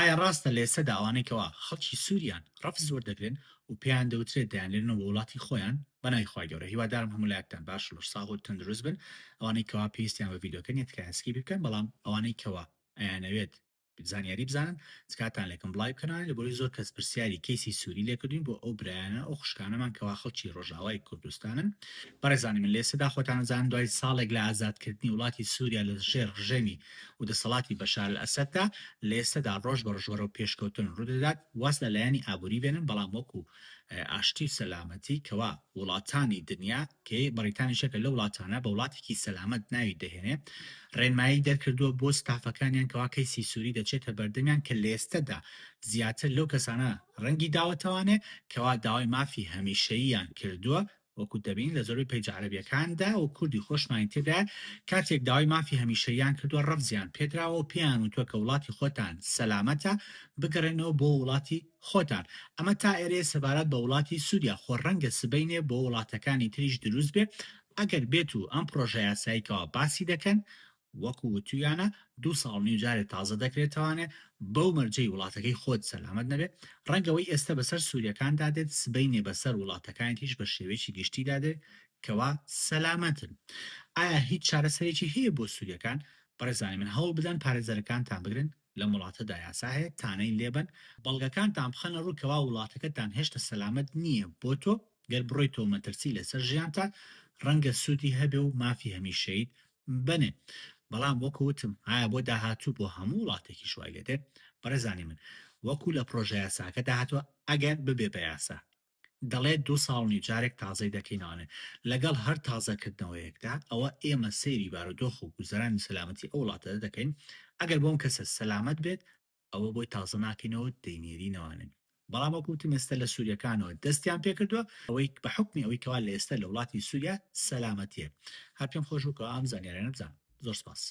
ئایا ڕاستە لە ئێستادا ئەوانەیەکەوە خەڵکی سووریان ڕەفز زۆر دەکرێن و پێیان دەوترێت دەیانێنەوە بە وڵاتی خۆیان بەنای خی گەورە هیوادارم هەموو لایەکتان باش لەش ساغ و تەندروست بن ئەوانەی کەوا پێویستیان بە ڤیددیۆکە نیت کە هەسکی بکەن بەڵام ئەوانەی کەوا ئەیانەوێت زانیاری بزانن کاتان لێکم بڵای بکەنان لە بۆی زۆر کەس پرسیاری کەیسی سووری لێکردوین بۆ ئەو برایانە ئەو خوشکانەمان کەوا خەڵکی ڕۆژاوای کوردستانن بەڕێزانی من لێ سەدا خۆتانزان دوای ساڵێک لە ئازادکردنی وڵاتی سووریا لە ژێر ڕژێمی و دەسەڵاتی بەشار ئەسەددا لە ئێستادا ڕۆژ بە ڕژوەرە و پێشکەوتن ڕوودەدات واز لە لایەنی ئابووری بێنن بەڵام وەکو ئاشتی سەلامەتی کەوا وڵاتانی دنیا کە بەریتانی شەکە لە وڵاتانە بە وڵاتێکی سەلامەت ناوی دەهێنێ ڕێنمایی دەرکردووە بۆ ستافەکانیان کەوا کەیسی سووری دەچێتە بەردەمیان کە لە ئێستادا زیاتر لەو کەسانە ڕەنگی داوەتەوانێ کەوا داوای مافی هەمیشەییان کردووە وەکو دەبین لە زۆری پێیج عەرەبیەکاندا و کوردی خۆشمان تێدا کاتێک داوای مافی هەمیشەییان کردووە ڕەفزیان پێدراوە و پێیان وتووە کە وڵاتی خۆتان سەلامەتە بگەڕێنەوە بۆ وڵاتی خۆتان ئەمە تا ئێرێ سەبارەت بە وڵاتی سووریا خۆ ڕەنگە سبەینێ بۆ وڵاتەکانی تریش دروست بێ ئەگەر بێت و ئەم پرۆژە یاساییکەوە باسی دەکەن وەکو وتویانە 2 ساڵ نیوجارێت تازە دەکرێتەوانێ بەو مەرجەی وڵاتەکەی خۆت سەلامەت نەبێت ڕەنگەوەی ئێستا بەسەر سووریەکاندا دێت سبەینێ بەسەر وڵاتەکانیش بە شێوەیەکی گشتیدا دێت کەوا سەلامەتن ئایا هیچ چارەسەرێکی هەیە بۆ سووریەکان بەڕێزانی من هەوڵ بدەن پارێزەرەکانتان بگرن لە وڵاتەدا یاسا هەیە تانەی لێبن بەڵگەکانتان بخەنە ڕوو کەوا وڵاتەکەتان هێشتا سەلامەت نییە بۆ تۆ گەر بڕۆیتەوە مەترسی لەسەر ژیانتا ڕەنگە سوودی هەبێ و مافی هەمیشەیت بنێ بەڵام وەکوتم ئایا بۆ داهاتوو بۆ هەموو وڵاتێکی شوای لێ دێت بەڕێزانی من وەکو لە پرۆژە یاساکە داهاتوە ئەگەر ببێ بە یاسا دەڵێت 2 ساڵ نیجارێک تازەی دەکەینانێ لەگەڵ هەر تازەکردنەوەیەکدا ئەوە ئێمە سەیری بارودۆخ و گوزەرانی سەلامەتی ئەو وڵاتە دەکەین ئەگەر بۆم کەسە سەلامەت بێت ئەوە بۆی تازە ناکەینەوە دەینێرینەوەنن بەڵام وەکوتم ئێستا لە سووریەکانەوە دەستیان پێکردووە ئەوەی بە حکمی ئەوەی کەوا لە ئێستا لە وڵاتی سووریا سەلامەتیە هەر پێم خۆش بووکەوە ئەم زانیارانە بزان زۆر سپاس